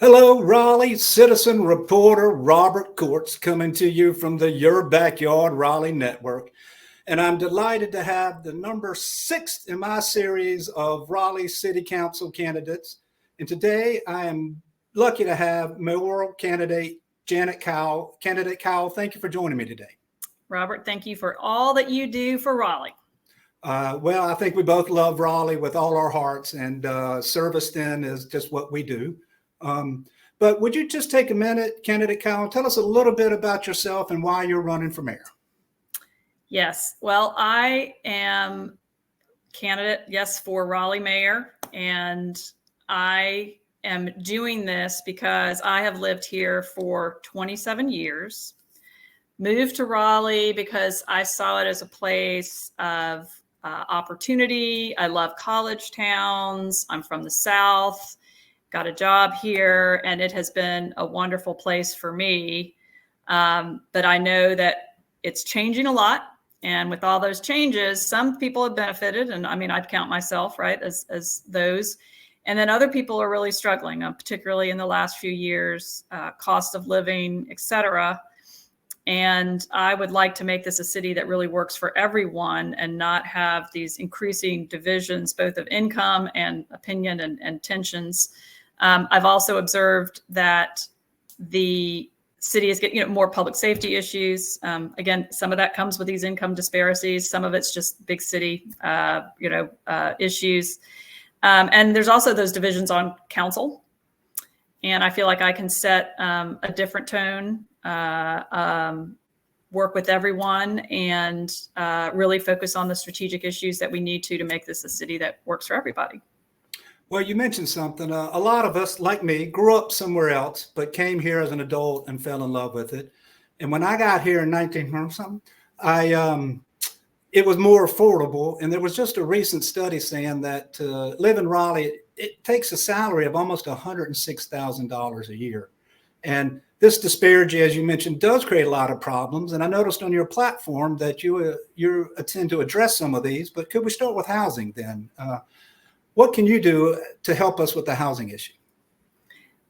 Hello, Raleigh. Citizen reporter Robert Courts coming to you from the Your Backyard Raleigh Network. And I'm delighted to have the number 6 in my series of Raleigh City Council candidates. And today I am lucky to have mayoral candidate Janet Cowell. Candidate Cowell, thank you for joining me today. Robert, thank you for all that you do for Raleigh. Well, I think we both love Raleigh with all our hearts, and service then is just what we do. But would you just take a minute, Candidate Cowell, tell us a little bit about yourself and why you're running for mayor? Yes, well, I am candidate, yes, for Raleigh mayor, and I am doing this because I have lived here for 27 years, moved to Raleigh because I saw it as a place of opportunity. I love college towns. I'm from the South. Got a job here, and it has been a wonderful place for me. But I know that it's changing a lot. And with all those changes, some people have benefited. And I mean, I'd count myself, right, as those. And then other people are really struggling, particularly in the last few years, cost of living, et cetera. And I would like to make this a city that really works for everyone and not have these increasing divisions, both of income and opinion and tensions. I've also observed that the city is getting more public safety issues. Again, some of that comes with these income disparities. Some of it's just big city, issues. And there's also those divisions on council. And I feel like I can set a different tone, work with everyone, and really focus on the strategic issues that we need to make this a city that works for everybody. Well, you mentioned something. A lot of us, like me, grew up somewhere else, but came here as an adult and fell in love with it. And when I got here in 1900-something, it was more affordable. And there was just a recent study saying that to live in Raleigh, it takes a salary of almost $106,000 a year. And this disparity, as you mentioned, does create a lot of problems. And I noticed on your platform that you intend to address some of these. But could we start with housing then? What can you do to help us with the housing issue?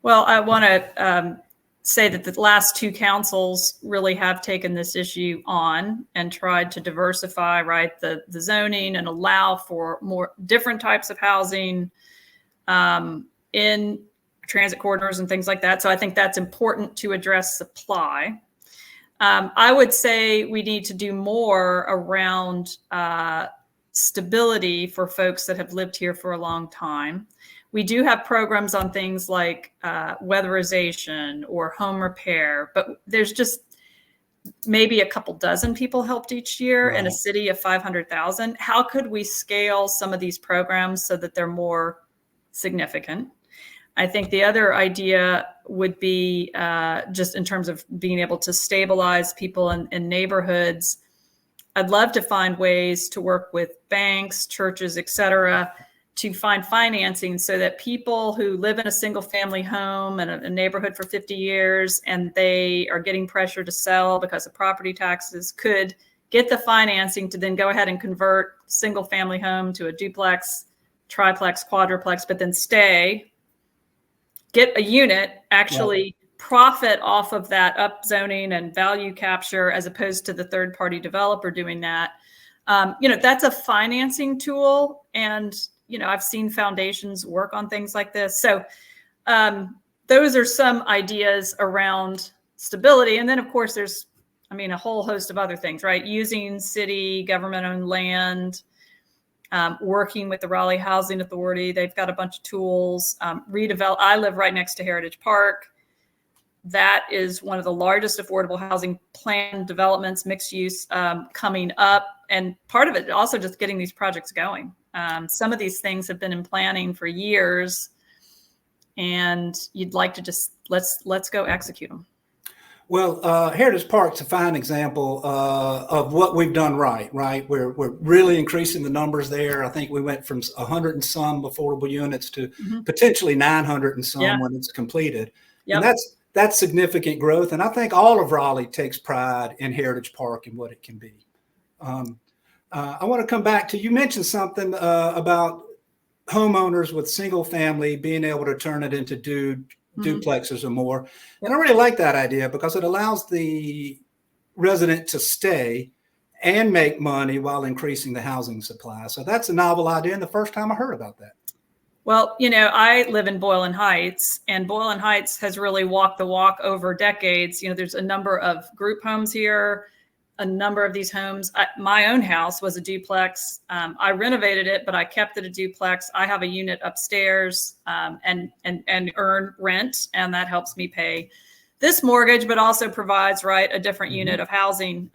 Well, I want to say that the last two councils really have taken this issue on and tried to diversify, right, the zoning and allow for more different types of housing in transit corridors and things like that. So I think that's important to address supply. I would say we need to do more around stability for folks that have lived here for a long time. We do have programs on things like weatherization or home repair, but there's just maybe a couple dozen people helped each year in a city of 500,000. How could we scale some of these programs so that they're more significant? I think the other idea would be just in terms of being able to stabilize people in neighborhoods. I'd love to find ways to work with banks, churches, et cetera, to find financing so that people who live in a single family home in a neighborhood for 50 years and they are getting pressure to sell because of property taxes could get the financing to then go ahead and convert single family home to a duplex, triplex, quadruplex, but then stay, get a unit, actually profit off of that upzoning and value capture as opposed to the third party developer doing that. That's a financing tool. And, I've seen foundations work on things like this. So those are some ideas around stability. And then, of course, there's, a whole host of other things, right? Using city government owned land, working with the Raleigh Housing Authority. They've got a bunch of tools. Redevelop. I live right next to Heritage Park. That is one of the largest affordable housing plan developments, mixed use, coming up. And part of it also just getting these projects going. Some of these things have been in planning for years, and you'd like to just let's go execute them. Well, Heritage Park's a fine example of what we've done right? We're really increasing the numbers there. I think we went from 100 and some affordable units to potentially 900 and some when it's completed. Yep. And that's significant growth. And I think all of Raleigh takes pride in Heritage Park and what it can be. I want to come back to, you mentioned something about homeowners with single family being able to turn it into duplexes or more. And I really like that idea because it allows the resident to stay and make money while increasing the housing supply. So that's a novel idea, and the first time I heard about that. Well, I live in Boylan Heights, and Boylan Heights has really walked the walk over decades. There's a number of group homes here, a number of these homes. My own house was a duplex. I renovated it, but I kept it a duplex. I have a unit upstairs and earn rent, and that helps me pay this mortgage, but also provides a different unit of housing.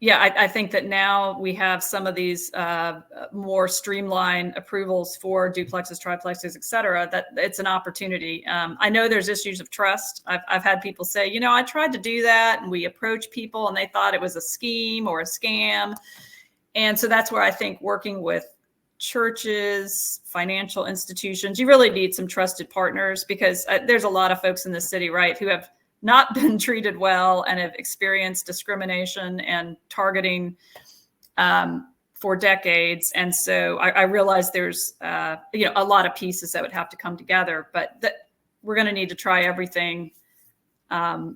I think that now we have some of these more streamlined approvals for duplexes, triplexes, et cetera, that it's an opportunity. I know there's issues of trust. I've had people say, I tried to do that, and we approached people and they thought it was a scheme or a scam. And so that's where I think working with churches, financial institutions, you really need some trusted partners, because there's a lot of folks in the city, who have not been treated well and have experienced discrimination and targeting for decades. And so I realize there's a lot of pieces that would have to come together, but that we're going to need to try everything. The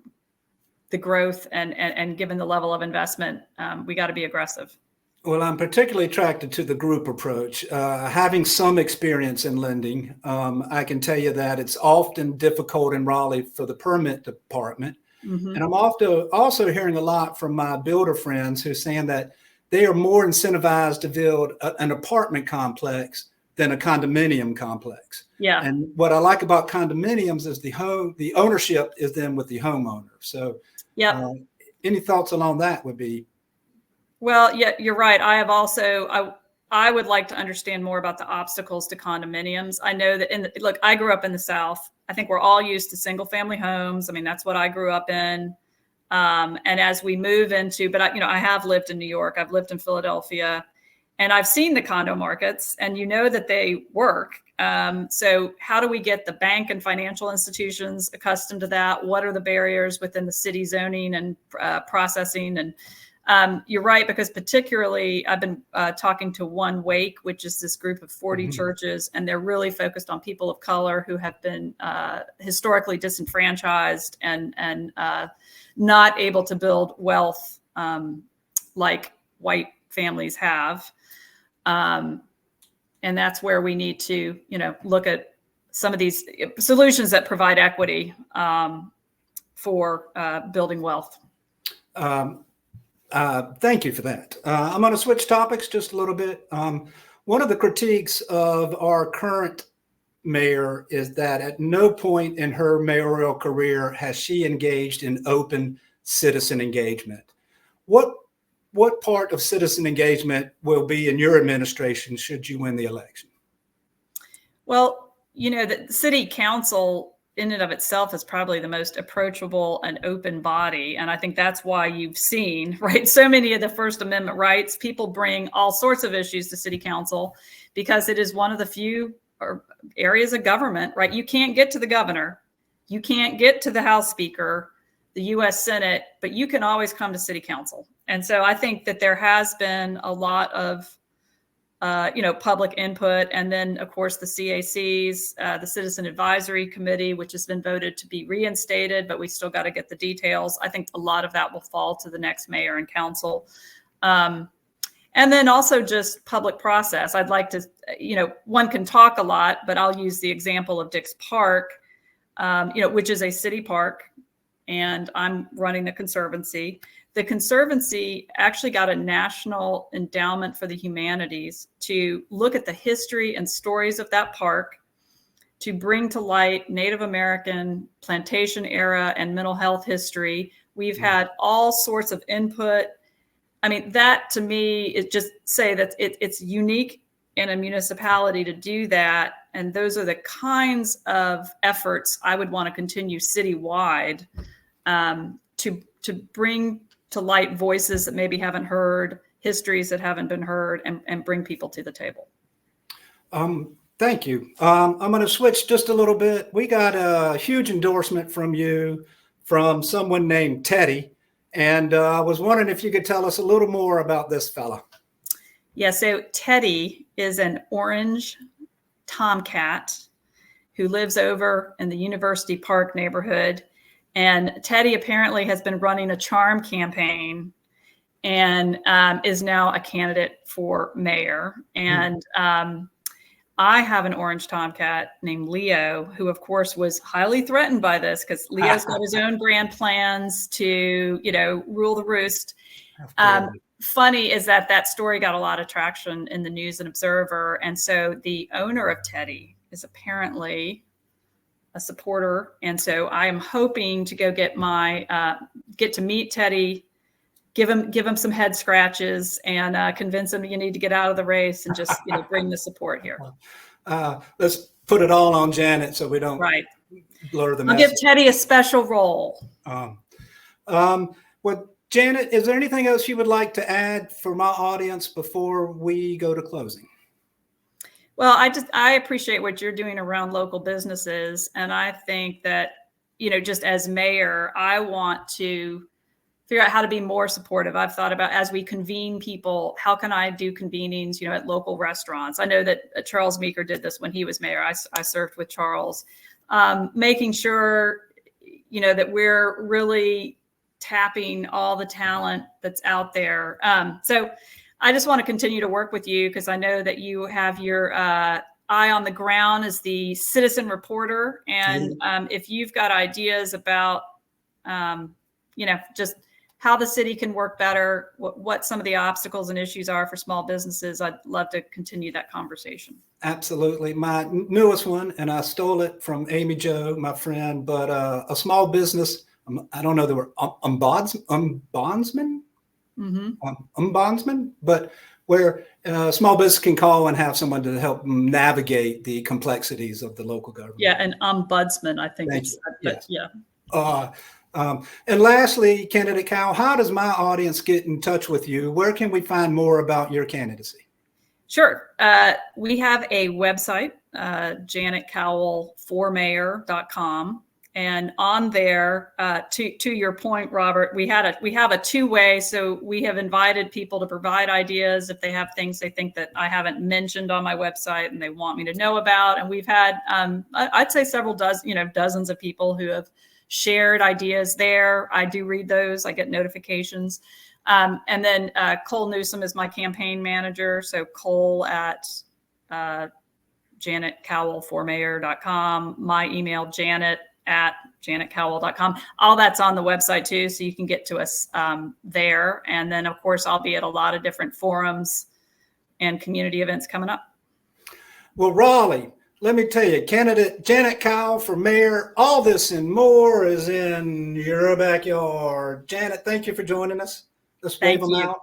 growth and given the level of investment, we got to be aggressive. Well, I'm particularly attracted to the group approach. Having some experience in lending, I can tell you that it's often difficult in Raleigh for the permit department. And I'm also hearing a lot from my builder friends who are saying that they are more incentivized to build an apartment complex than a condominium complex. Yeah. And what I like about condominiums is the ownership is then with the homeowner. So any thoughts along that would be? Well, yeah, you're right. I have also, I would like to understand more about the obstacles to condominiums. I know that look, I grew up in the South. I think we're all used to single family homes. I mean, that's what I grew up in. And as we move into, but I have lived in New York, I've lived in Philadelphia, and I've seen the condo markets, and that they work. So how do we get the bank and financial institutions accustomed to that? What are the barriers within the city zoning and processing? And you're right, because particularly I've been talking to One Wake, which is this group of 40 churches, and they're really focused on people of color who have been historically disenfranchised and not able to build wealth like white families have. And that's where we need to, look at some of these solutions that provide equity for building wealth. Thank you for that. I'm going to switch topics just a little bit. One of the critiques of our current mayor is that at no point in her mayoral career has she engaged in open citizen engagement. What part of citizen engagement will be in your administration should you win the election? Well, the city council in and of itself is probably the most approachable and open body. And I think that's why you've seen, so many of the First Amendment rights, people bring all sorts of issues to city council because it is one of the few areas of government, You can't get to the governor, you can't get to the House Speaker, the U.S. Senate, but you can always come to city council. And so I think that there has been a lot of public input. And then, of course, the CACs, the Citizen Advisory Committee, which has been voted to be reinstated, but we still got to get the details. I think a lot of that will fall to the next mayor and council. And then also just public process. I'd like to, one can talk a lot, but I'll use the example of Dix Park, which is a city park, and I'm running the Conservancy. The Conservancy actually got a National Endowment for the Humanities to look at the history and stories of that park, to bring to light Native American plantation era and mental health history. We've had all sorts of input. I mean, that to me is just say that it's unique in a municipality to do that. And those are the kinds of efforts I would want to continue citywide to bring to light voices that maybe haven't heard, histories that haven't been heard, and bring people to the table. Thank you. I'm going to switch just a little bit. We got a huge endorsement from you from someone named Teddy. And I was wondering if you could tell us a little more about this fella. Yeah, so Teddy is an orange tomcat who lives over in the University Park neighborhood. And Teddy apparently has been running a charm campaign and is now a candidate for mayor. And I have an orange tomcat named Leo, who of course was highly threatened by this because Leo's got his own grand plans to, rule the roost. Funny is that story got a lot of traction in the News and Observer. And so the owner of Teddy is apparently a supporter. And so I am hoping to go get to meet Teddy, give him some head scratches and convince him you need to get out of the race and just bring the support here. Let's put it all on Janet so we don't blur the message. I'll give Teddy a special role. Well, Janet, is there anything else you would like to add for my audience before we go to closing? Well, I appreciate what you're doing around local businesses. And I think that, just as mayor, I want to figure out how to be more supportive. I've thought about, as we convene people, how can I do convenings, at local restaurants? I know that Charles Meeker did this when he was mayor. I served with Charles, making sure, that we're really tapping all the talent that's out there. So I just want to continue to work with you because I know that you have your eye on the ground as the citizen reporter. And if you've got ideas about, just how the city can work better, what some of the obstacles and issues are for small businesses, I'd love to continue that conversation. Absolutely. My newest one, and I stole it from Amy Jo, my friend, but a small business, I don't know the word, ombudsman, but where a small business can call and have someone to help them navigate the complexities of the local government. Yeah, an ombudsman, I think. And lastly, candidate Cowell, how does my audience get in touch with you? Where can we find more about your candidacy? Sure. We have a website, janetcowellformayor.com. And on there, to your point, Robert, we have a two-way. So we have invited people to provide ideas if they have things they think that I haven't mentioned on my website and they want me to know about. And we've had, I'd say several dozens of people who have shared ideas there. I do read those. I get notifications. And then Cole Newsom is my campaign manager. So Cole at janetcowellformayor.com. My email, janet@janetcowell.com. All that's on the website too. So you can get to us there. And then of course, I'll be at a lot of different forums and community events coming up. Well, Raleigh, let me tell you, candidate Janet Cowell for mayor, all this and more is in your backyard. Janet, thank you for joining us. Let's wave them out.